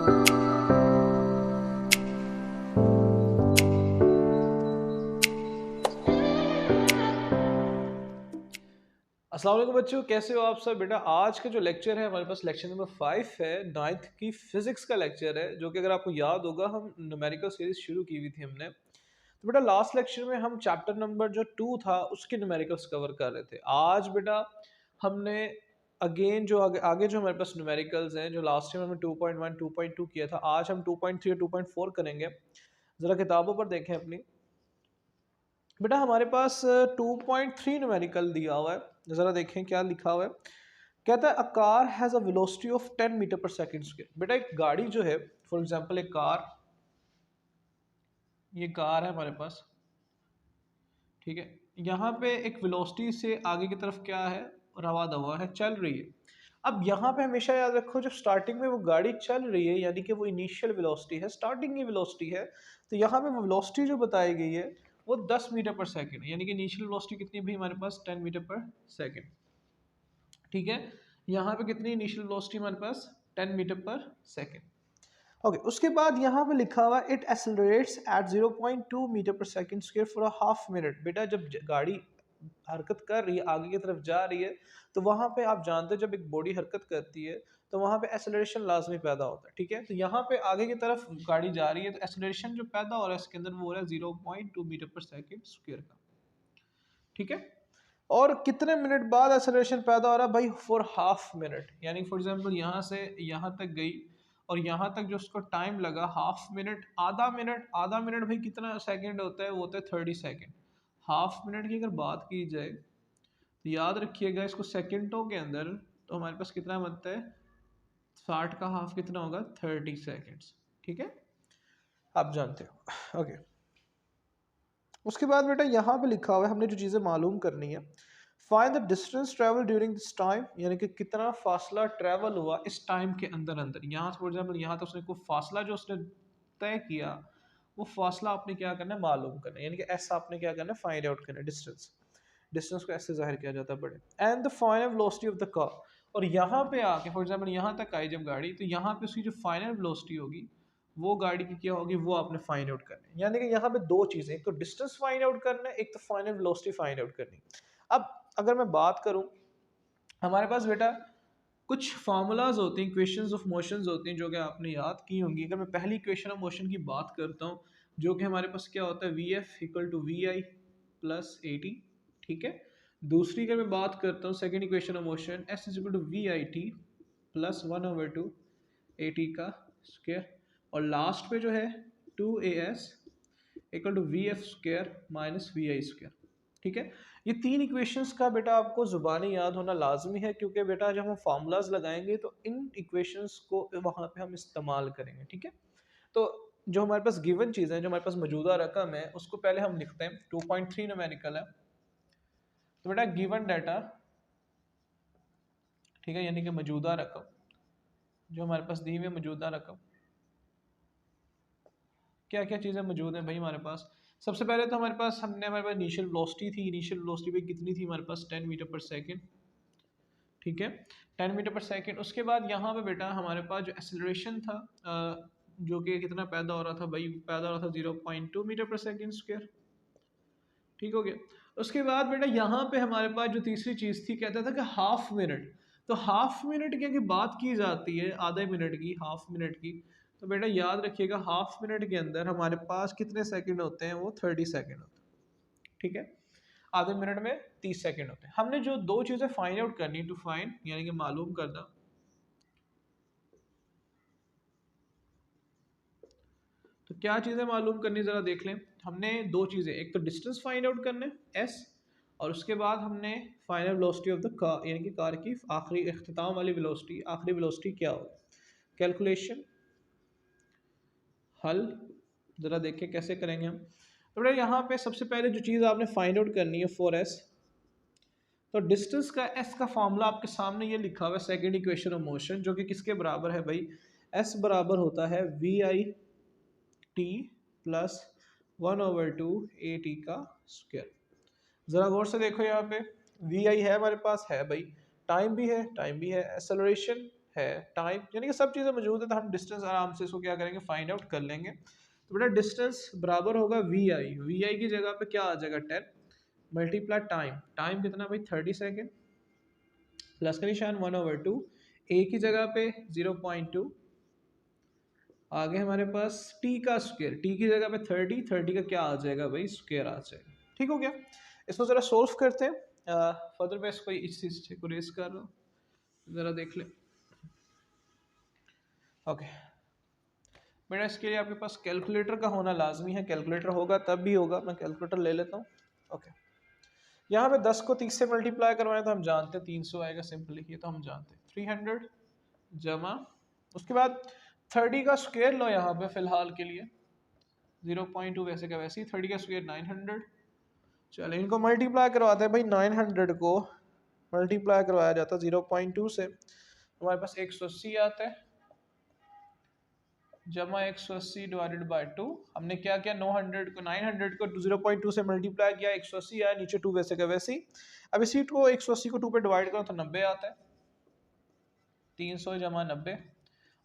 अस्सलाम वालेकुम बच्चों, कैसे हो आप सब। बेटा आज का जो लेक्चर है हमारे पास लेक्चर नंबर 5 है, 9th की फिजिक्स का लेक्चर है, जो कि अगर आपको याद होगा हम न्यूमेरिकल सीरीज शुरू की हुई थी हमने। तो बेटा लास्ट लेक्चर में हम चैप्टर नंबर जो 2 था उसके न्यूमेरिकल्स कवर कर रहे थे। आज बेटा हमने अगेन जो आगे जो हमारे पास न्यूमेरिकल्स हैं, जो लास्ट टाइम हमने 2.1 2.2 किया था, आज हम 2.3 और 2.4 करेंगे। ज़रा किताबों पर देखें अपनी। बेटा हमारे पास 2.3 न्यूमेरिकल दिया हुआ है, ज़रा देखें क्या लिखा हुआ है। कहता है a car has a velocity of 10 metre per second square. बेटा एक गाड़ी जो है, फॉर एग्जांपल एक कार, ये कार है हमारे पास, ठीक है। यहाँ पे एक वेलोसिटी से आगे की तरफ क्या है, रवा दवा है, चल रही है। अब यहाँ पे हमेशा याद रखो जब स्टार्टिंग में वो गाड़ी चल रही है, यानी कि वो इनिशियल वेलोसिटी है, स्टार्टिंग की वेलोसिटी है, तो यहाँ पे वो वेलोसिटी जो बताई गई है वो 10 मीटर पर सेकंड है, यानी कि इनिशियल वेलोसिटी कितनी भी हमारे पास 10 मीटर पर सेकंड, ठीक है। यहाँ पे कितनी इनिशियल वेलोसिटी हमारे पास 10 मीटर पर सेकंड। ओके, उसके बाद यहाँ पे लिखा हुआ it accelerates eight 0.2 metre per second square for a half minute. बेटा जब गाड़ी हरकत कर रही है, आगे की तरफ जा रही है, तो वहाँ पे आप जानते हैं जब एक बॉडी हरकत करती है तो वहाँ पे एक्सेलरेशन लाजमी पैदा होता है, ठीक है। तो यहाँ पे आगे की तरफ गाड़ी जा रही है तो एक्सेलरेशन जो पैदा हो रहा है इसके अंदर वो हो रहा है 0.2 मीटर पर सेकंड स्क्वायर का, ठीक है। और कितने मिनट बाद एक्सेलरेशन पैदा हो रहा है भाई, फॉर हाफ मिनट, यानी फॉर एग्जांपल यहाँ से यहाँ तक गई और यहाँ तक जो उसको टाइम लगा हाफ मिनट, आधा मिनट। आधा मिनट भाई कितना सेकंड होता है, वो होता है 30 सेकंड। हाफ मिनट की अगर बात की जाए तो याद रखिएगा इसको सेकंडों के अंदर, तो हमारे पास कितना बनता है, 60 का हाफ कितना होगा, 30 सेकेंड्स, ठीक है, आप जानते हो। ओके, उसके बाद बेटा यहाँ पे लिखा हुआ है हमने जो चीज़ें मालूम करनी है। Find the distance travel during this time, यानी कि कितना फासला ट्रेवल हुआ इस टाइम के अंदर अंदर। यहाँ फॉर एग्जाम्पल यहाँ तो उसने कोई फासला जो उसने तय किया, वो फासला आपने क्या करना है, मालूम करना है, यानी कि ऐसा आपने क्या करना है, फाइंड आउट करना है डिस्टेंस। डिस्टेंस को ऐसे जाहिर किया जाता है बड़े। And the final velocity of the car, और यहाँ पे आके फॉर एग्जाम्पल यहाँ तक आई जब गाड़ी, तो यहाँ पे उसकी जो फाइनल वेलोसिटी होगी वो गाड़ी की क्या होगी, वो आपने फाइंड आउट करनी है। यानी कि यहाँ पे दो चीजें, एक तो डिस्टेंस फाइंड आउट करना है, एक तो फाइनल वेलोसिटी फाइंड आउट करनी। अब अगर मैं बात करूं, हमारे पास बेटा कुछ फार्मूलाज होते हैं, इक्वेशंस ऑफ मोशंस होती हैं जो कि आपने याद की होंगी। अगर मैं पहली इक्वेशन ऑफ मोशन की बात करता हूँ, जो कि हमारे पास क्या होता है, V F equal to V I plus A T, ठीक है। दूसरी अगर मैं बात करता हूँ second equation of motion, S is equal to V I T plus 1/2 A T का स्क्वायर, और लास्ट पे जो है 2as equal to V F square minus V I square, ठीक है। ये तीन इक्वेशंस का बेटा आपको जुबानी याद होना लाजमी है, क्योंकि बेटा जब हम फार्मूलाज लगाएंगे तो इन इक्वेशंस को वहाँ पे हम इस्तेमाल करेंगे, ठीक है। तो जो हमारे पास गिवन चीज़ है, जो हमारे पास मौजूदा रकम है, उसको पहले हम लिखते हैं। 2.3 न्यूमेरिकल है, तो बेटा गिवन डाटा, ठीक है, यानी कि मौजूदा रकम, जो हमारे पास दी हुई है मौजूदा रकम, क्या क्या चीज़ें मौजूद हैं भाई हमारे पास। सबसे पहले तो हमारे पास इनिशियल वेलोसिटी थी। इनिशियल वेलोसिटी पे कितनी थी हमारे पास, 10 मीटर पर सेकंड, ठीक है, 10 मीटर पर सेकंड। उसके बाद यहाँ पे बेटा हमारे पास जो एक्सेलरेशन था, जो कि कितना पैदा हो रहा था भाई, पैदा हो रहा था 0.2 मीटर पर सेकंड स्क्वायर, ठीक हो गया। उसके बाद बेटा यहाँ पे हमारे पास जो तीसरी चीज़ थी, कहता था कि हाफ मिनट। तो हाफ मिनट की अगर बात की जाती है, आधे मिनट की, हाफ मिनट की, तो बेटा याद रखिएगा हाफ मिनट के अंदर हमारे पास कितने सेकंड होते हैं, वो 30 सेकंड होते हैं, ठीक है। आधे मिनट में 30 सेकंड होते हैं। हमने जो दो चीज़ें फाइंड आउट करनी, टू फाइंड यानी कि मालूम करना, तो क्या चीज़ें मालूम करनी ज़रा देख लें। हमने दो चीज़ें, एक तो डिस्टेंस फाइंड आउट करने एस, और उसके बाद हमने final velocity of the car, यानी कि कार की आखिरी इख्तिताम वाली वेलोसिटी, आखिरी वेलोसिटी क्या हो। कैलकुलेशन हल ज़रा देखें कैसे करेंगे हम। तो बेटा यहाँ पे सबसे पहले जो चीज़ आपने फाइंड आउट करनी है फॉर एस, तो डिस्टेंस का एस का फॉर्मूला आपके सामने ये लिखा हुआ है, सेकेंड इक्वेशन ऑफ मोशन, जो कि किसके बराबर है भाई, एस बराबर होता है V I T plus 1/2 A T का स्क्वायर। ज़रा गौर से देखो यहाँ पे, वी आई है हमारे पास, है भाई, टाइम भी है, टाइम भी है, एक्सेलरेशन है, टाइम यानी कि सब चीज़ें मौजूद है, तो हम डिस्टेंस आराम से इसको क्या करेंगे, फाइंड आउट कर लेंगे। तो बेटा डिस्टेंस बराबर होगा वी आई की जगह पे क्या आ जाएगा 10 मल्टीप्लाई टाइम कितना भाई 30 सेकेंड प्लस का निशान 1/2 ए की जगह पे 0.2 आगे हमारे पास टी का स्क्वायर टी की जगह पे 30 का क्या आ जाएगा भाई स्क्वायर आ जाएगा। ठीक हो गया। इसको ज़रा सोल्व करते हैं। फर्दर मैं इसको इस चीज़ को रेस कर रहा हूँ, ज़रा देख ले। ओके बेटा इसके लिए आपके पास कैलकुलेटर का होना लाजमी है, कैलकुलेटर होगा तब भी होगा। मैं कैलकुलेटर ले लेता हूँ। ओके यहाँ पे 10 को 30 से मल्टीप्लाई करवाएं तो हम जानते हैं 300 आएगा, सिंपली ये तो हम जानते हैं। 300 जमा उसके बाद 30 का स्क्वायर लो यहाँ पे फिलहाल के लिए 0.2 वैसे का वैसे ही 30 का स्क्वायर 900। चलो इनको मल्टीप्लाई करवाते हैं भाई। 900 को मल्टीप्लाई करवाया जाता है 0.2 से, हमारे पास 180 आता है जमा 180 डिवाइडेड बाय 2। हमने क्या किया 900 को 0.2 से मल्टीप्लाई किया, 180 आया, नीचे 2 वैसे का वैसे ही। अब इसी को 180 को 2 पे डिवाइड करो तो 90 आता है। 300 जमा 90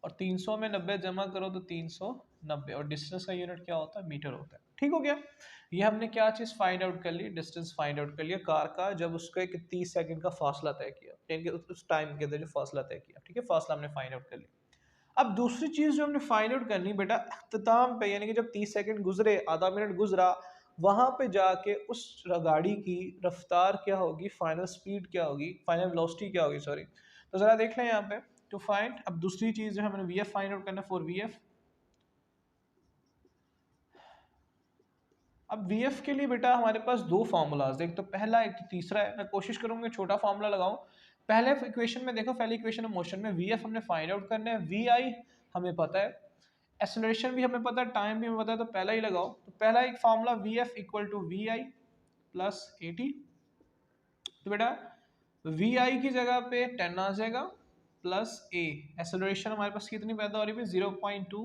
और 300 में 90 जमा करो तो 390 और डिस्टेंस का यूनिट क्या होता है मीटर होता है। ठीक हो गया। ये हमने क्या चीज़ फाइंड आउट कर ली, डिस्टेंस फाइंड आउट कर लिया कार का, जब उसका एक 30 सेकंड का फासला तय किया, यानी कि उस टाइम के अंदर जो फासला तय किया। ठीक है फासला हमने फाइंड आउट कर लिया। अब दूसरी चीज़ जो हमने फाइंड आउट करनी बेटा अख्ताम पे, यानी कि जब 30 सेकंड गुजरे, आधा मिनट गुजरा, वहां पे जाके उस गाड़ी की रफ्तार क्या होगी, फाइनल स्पीड क्या होगी, फाइनल वेलोसिटी क्या होगी, सॉरी। तो जरा देख लें यहाँ पे टू फाइंड। अब दूसरी चीज़ जो हमने वी एफ फाइंड आउट करना, फॉर वी एफ। अब वी एफ के लिए बेटा हमारे पास दो फार्मूलाज, एक तो पहला एक तो तीसरा है। मैं कोशिश करूंगा छोटा फार्मूला लगाऊं। पहले इक्वेशन में देखो, पहली इक्वेशन ऑफ मोशन में वी एफ हमने फाइंड आउट करना है, वी आई हमें पता है, एक्सेलरेशन भी हमें पता है, टाइम भी हमें पता है, तो पहला ही लगाओ। तो पहला एक formula V F equal to V I plus A T. तो बेटा वी आई की जगह पे 10 आ जाएगा प्लस ए, एक्सेलरेशन हमारे पास कितनी पैदा हो रही है 0.2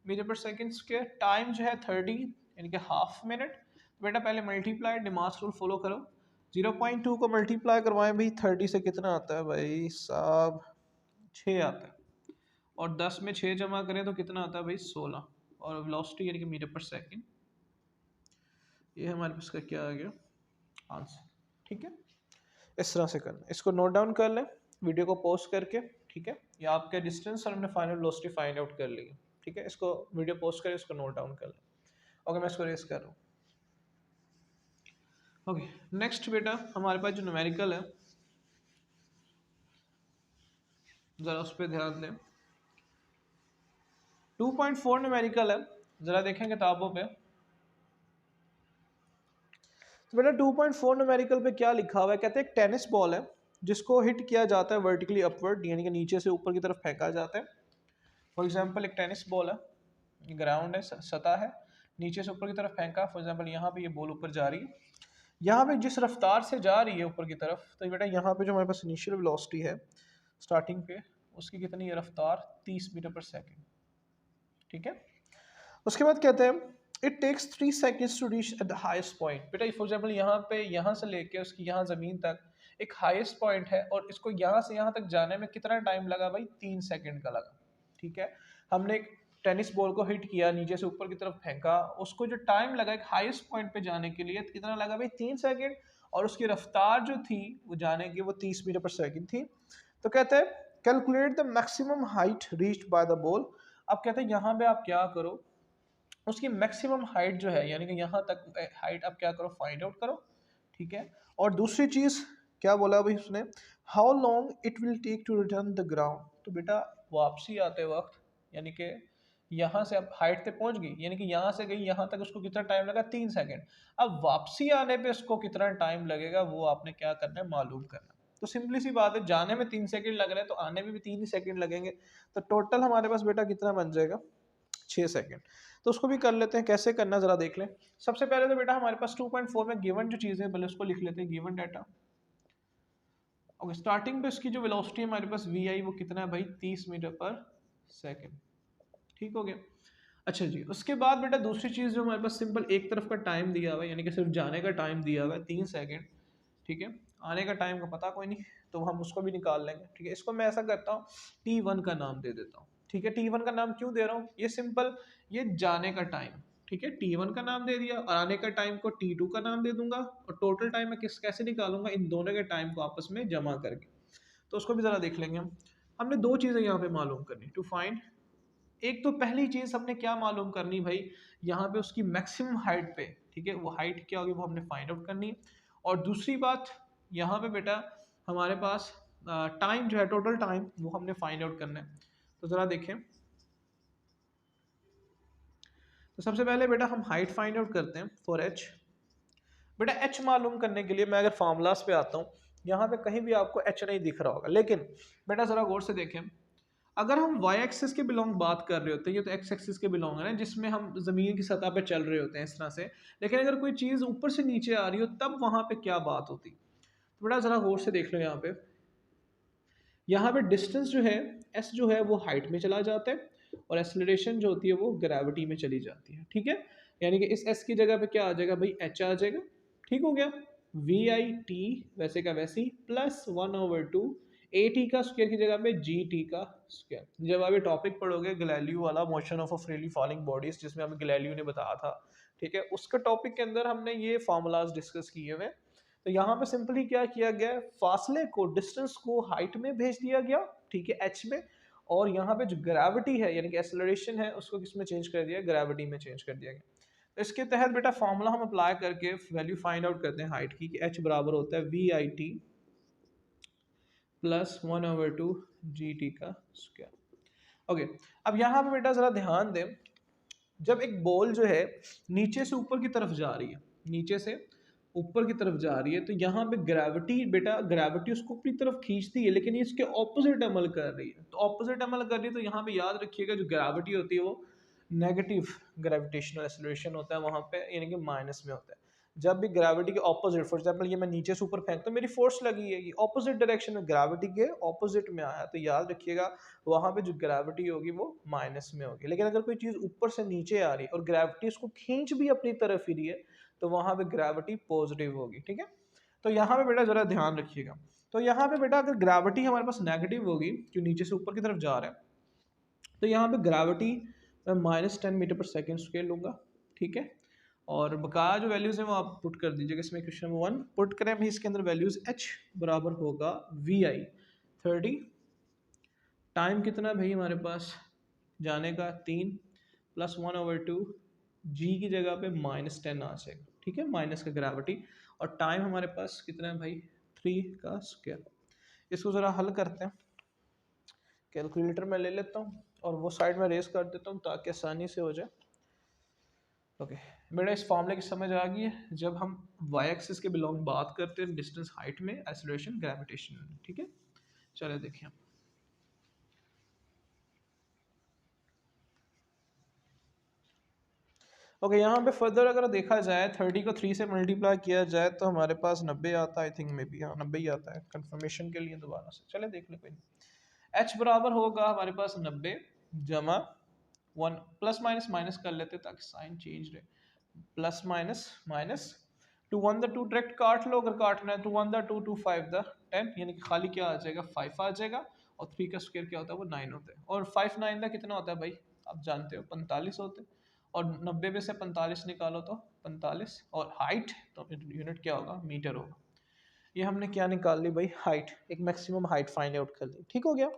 मीटर पर सेकेंड स्क्वायर, टाइम जो है 30 यानी कि हाफ मिनट। तो बेटा पहले मल्टीप्लाई डिमास रूल फॉलो करो। 0.2 को मल्टीप्लाई करवाएं भाई 30 से, कितना आता है भाई साहब 6 आता है, और 10 में 6 जमा करें तो कितना आता है भाई 16, और वेलोसिटी यानी कि मीटर पर सेकेंड। ये हमारे पास का क्या आ गया आंसर। ठीक है इस तरह से करना, इसको नोट डाउन कर लें वीडियो को पॉज करके। ठीक है ये आपका डिस्टेंस और हमने फाइनल वेलोसिटी फाइंड आउट कर ली है। ठीक है इसको वीडियो पॉज करें, इसको नोट डाउन कर लें। ओके मैं इसको रेस कर रहा हूँ। ओके नेक्स्ट बेटा हमारे पास जो न्यूमेरिकल है, ज़रा उस पर ध्यान दें। 2.4 न्यूमेरिकल है, ज़रा देखें किताबों पे। तो बेटा 2.4 न्यूमेरिकल पे क्या लिखा हुआ है, कहते हैं एक टेनिस बॉल है जिसको हिट किया जाता है वर्टिकली अपवर्ड, यानी कि नीचे से ऊपर की तरफ फेंका जाता है। फॉर एग्जांपल एक टेनिस बॉल है, ग्राउंड है, सतह है, नीचे से ऊपर की तरफ फेंका। फॉर एग्जांपल यहाँ पे ये बॉल ऊपर जा रही है, यहाँ पे जिस रफ्तार से जा रही है ऊपर की तरफ, तो बेटा यहाँ पे जो हमारे पास इनिशियल वेलोसिटी है स्टार्टिंग पे, उसकी कितनी है रफ्तार 30 मीटर पर सेकेंड। ठीक है उसके बाद कहते हैं it takes 3 seconds to reach at the highest point. बेटा फॉर एग्जांपल यहाँ पे, यहाँ से लेके उसकी यहाँ ज़मीन तक एक हाईएस्ट पॉइंट है, और इसको यहाँ से यहाँ तक जाने में कितना टाइम लगा भाई 3 सेकेंड का लगा। ठीक है हमने एक टेनिस बॉल को हिट किया, नीचे से ऊपर की तरफ फेंका, उसको जो टाइम लगा एक हाईएस्ट पॉइंट पे जाने के लिए कितना लगा भाई 3 सेकेंड, और उसकी रफ्तार जो थी वो जाने की वो 30 मीटर पर सेकेंड थी। तो कहते हैं calculate the maximum height reached by the ball. अब कहते हैं यहाँ पे आप क्या करो, उसकी मैक्सिमम हाइट जो है यानी कि यहाँ तक हाइट आप क्या करो फाइंड आउट करो। ठीक है और दूसरी चीज़ क्या बोला भाई उसने, how long it will take to return the ground. तो बेटा वापसी आते वक्त यानी कि यहाँ से अब हाइट तक पहुँच गई, यानी कि यहाँ से गई यहाँ तक उसको कितना टाइम लगा 3 सेकेंड। अब वापसी आने पे उसको कितना टाइम लगेगा वो आपने क्या करना है मालूम करना। तो सिंपली सी बात है, जाने में 3 सेकेंड लग रहे हैं तो आने में भी 3 ही सेकेंड लगेंगे, तो टोटल हमारे पास बेटा कितना बन जाएगा 6 सेकेंड। तो उसको भी कर लेते हैं, कैसे करना जरा देख लें। सबसे पहले तो बेटा हमारे पास 2.4 में गिवन जो चीज़ें, पहले उसको लिख लेते हैं, गिवन डाटा। ओके स्टार्टिंग पे इसकी जो वेलोसिटी है हमारे पास वी आई वो कितना है भाई 30 मीटर पर सेकेंड। ठीक हो गया। अच्छा जी उसके बाद बेटा दूसरी चीज़ जो हमारे पास सिंपल एक तरफ का टाइम दिया हुआ है, यानी कि सिर्फ जाने का टाइम दिया हुआ है 3 सेकेंड। ठीक है आने का टाइम का पता कोई नहीं, तो हम उसको भी निकाल लेंगे, ठीक है। इसको मैं ऐसा करता हूँ, T1 का नाम दे देता हूँ, ठीक है। T1 का नाम क्यों दे रहा हूँ, ये सिंपल, ये जाने का टाइम, ठीक है, T1 का नाम दे दिया, और आने का टाइम को T2 का नाम दे दूंगा, और टोटल टाइम मैं कैसे निकालूंगा, इन दोनों के टाइम को आपस में जमा करके। तो उसको भी ज़रा देख लेंगे हम। हमने दो चीज़ें यहाँ पे मालूम करनी, टू फाइंड, एक तो पहली चीज़ हमने क्या मालूम करनी भाई, यहाँ पे उसकी मैक्सिमम हाइट पे, ठीक है, वो हाइट क्या होगी वो हमने फाइंड आउट करनी है। और दूसरी बात, यहाँ पे बेटा हमारे पास टाइम जो है, टोटल टाइम, वो हमने फाइंड आउट करना है। तो ज़रा देखें, तो सबसे पहले बेटा हम हाइट फाइंड आउट करते हैं फॉर एच। बेटा एच मालूम करने के लिए मैं अगर फार्मूलाज पे आता हूँ, यहाँ पे कहीं भी आपको एच नहीं दिख रहा होगा, लेकिन बेटा ज़रा गौर से देखें, अगर हम वाई एक्सिस के बिलोंग बात कर रहे होते हैं, ये तो एक्स एक्सिस के बिलोंग है ना, जिसमें हम ज़मीन की सतह पे चल रहे होते हैं इस तरह से, लेकिन अगर कोई चीज़ ऊपर से नीचे आ रही हो तब वहाँ पे क्या बात होती। तो बेटा ज़रा गौर से देख लो, यहाँ पे डिस्टेंस जो है, एस जो है वो हाइट में चला जाता है, और एक्सेलरेशन जो होती है वो ग्रेविटी में चली जाती है, ठीक है। यानी कि इस एस की जगह पे क्या आ जाएगा भाई, एच आ जाएगा, ठीक हो गया। वी आई टी वैसे का वैसे ही प्लस 1/2 ए टी का स्क्वायर की जगह पे जी टी का स्क्वायर। जब आप ये टॉपिक पढ़ोगे गैलीलियो वाला, motion of a freely falling bodies, जिसमें हमें गैलीलियो ने बताया था, ठीक है, उसका टॉपिक के अंदर हमने ये फार्मूलाज डिस्कस किए हुए। तो यहाँ पे सिंपली क्या किया गया, फासले को, डिस्टेंस को हाइट में भेज दिया गया, ठीक है, एच में, और यहाँ पे जो ग्रेविटी है यानी कि एक्सेलरेशन है उसको किस में चेंज कर दिया, ग्रेविटी में चेंज कर दिया गया। तो इसके तहत बेटा फॉर्मूला हम अप्लाई करके वैल्यू फाइंड आउट करते हैं हाइट की, कि एच बराबर होता है V I T plus 1/2 G T का स्क्वायर। ओके, अब यहाँ पे बेटा जरा ध्यान दें, जब एक बॉल जो है नीचे से ऊपर की तरफ जा रही है, नीचे से ऊपर की तरफ जा रही है, तो यहाँ पे ग्रेविटी, बेटा ग्रेविटी उसको अपनी तरफ खींचती है, लेकिन ये इसके ऑपोजिट अमल कर रही है। तो ऑपोजिट अमल कर रही है, तो यहाँ पे याद रखिएगा जो ग्रेविटी होती है वो नेगेटिव ग्रेविटेशनल एक्सेलरेशन होता है वहाँ पे, यानी कि माइनस में होता है। जब भी ग्रेविटी के ऑपोजिट, फॉर एग्जांपल ये मैं नीचे से ऊपर फेंकता हूँ, मेरी फोर्स लगी है, ये ऑपोजिट डायरेक्शन में, ग्रेविटी के ऑपोजिट में आया, तो याद रखिएगा वहाँ पे जो ग्रेविटी होगी वो माइनस में होगी। लेकिन अगर कोई चीज़ ऊपर से नीचे आ रही है और ग्रेविटी उसको खींच भी अपनी तरफ ही रही है, तो वहाँ पे ग्रेविटी पॉजिटिव होगी, ठीक है। तो यहाँ पे बेटा जरा ध्यान रखिएगा, तो यहाँ पे बेटा अगर ग्रेविटी हमारे पास नेगेटिव होगी, जो नीचे से ऊपर की तरफ जा रहा है, तो यहाँ पे ग्रेविटी मैं -10 मीटर पर सेकेंड स्क्वायर लूँगा, ठीक है। और बकाया जो वैल्यूज़ हैं वो आप पुट कर दीजिएगा, इसमें क्वेश्चन नंबर 1 पुट करें भी, इसके अंदर वैल्यूज़ h बराबर होगा वी आई 30, टाइम कितना भाई हमारे पास जाने का 3, प्लस 1/2 जी की जगह पे -10 आ जाएगा, ठीक है, माइनस का ग्रेविटी, और टाइम हमारे पास कितना है भाई 3 का स्क्वायर। इसको ज़रा हल करते हैं, कैलकुलेटर में ले लेता हूँ और वो साइड में रेस कर देता हूँ ताकि आसानी से हो जाए। ओके बेटा, इस फॉर्मूले की समझ आ गई है, जब हम वाई एक्सिस के बिलोंग बात करते हैं डिस्टेंस हाइट में, एक्सेलरेशन ग्रेविटेशन में, ठीक है। चलिए देखिए, ओके यहाँ पे फर्दर अगर देखा जाए 30 को 3 से मल्टीप्लाई किया जाए तो हमारे पास 90 आता है, आई थिंक मे बी, हाँ 90 ही आता है, कंफर्मेशन के लिए दोबारा से चले देख ले कोई नहीं। एच बराबर होगा हमारे पास 90 जमा 1, प्लस माइनस माइनस कर लेते ताकि साइन चेंज रहे, plus minus minus, 2 1 the 2 direct काट लो अगर काटना है, 2 1 द 2 2 5 द 10, यानी कि खाली क्या आ जाएगा 5 आ जाएगा, और 3 का स्क्वायर क्या होता है वो 9 होता है, और 5 9 का कितना होता है भाई आप जानते हो 45 होते हैं, और 90 में से 45 निकालो तो 45, और हाइट तो यूनिट क्या होगा मीटर होगा। ये हमने क्या निकाल ली भाई, हाइट, एक मैक्सिमम हाइट फाइंड आउट कर ली, ठीक हो गया।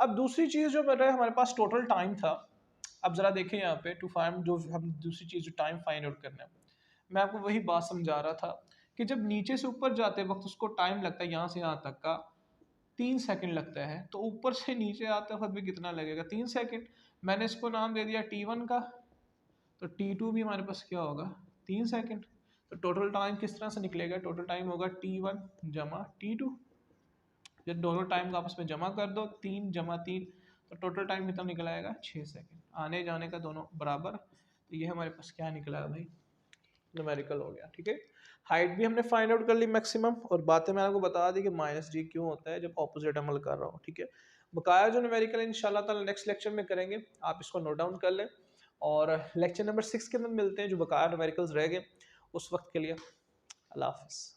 अब दूसरी चीज़ जो बन रहा है हमारे पास टोटल टाइम था, अब जरा देखें यहाँ पे टू फाइंड, जो हम दूसरी चीज़ जो टाइम फाइंड आउट करना है, मैं आपको वही बात समझा रहा था कि जब नीचे से ऊपर जाते वक्त उसको टाइम लगता है यहाँ से यहाँ तक का 3 सेकंड लगता है, तो ऊपर से नीचे आते वक्त भी कितना लगेगा 3 सेकंड। मैंने इसको नाम दे दिया T1 का, तो T2 भी हमारे पास क्या होगा 3 सेकंड। तो टोटल टाइम किस तरह से निकलेगा, टोटल टाइम होगा T1 जमा T2, जब दोनों टाइम को आपस में जमा कर दो 3 जमा 3, तो टोटल टाइम कितना निकल आएगा 6 सेकंड, आने जाने का दोनों बराबर। तो ये हमारे पास क्या निकला है भाई, न्यूमेरिकल हो गया, ठीक है। हाइट भी हमने फाइंड आउट कर ली मैक्सिमम, और बातें मैंने आपको बता दी कि -g क्यों होता है जब ऑपोजिट अमल कर रहा हो, ठीक है। बकाया जो न्यूमेरिकल इंशाल्लाह ताला नेक्स्ट लेक्चर में करेंगे, आप इसको नोट डाउन कर लें, और लेक्चर नंबर 6 के अंदर मिलते हैं जो बकाया न्यूमेरिकल्स रह गए उस वक्त के लिए। अल्लाह हाफिज़।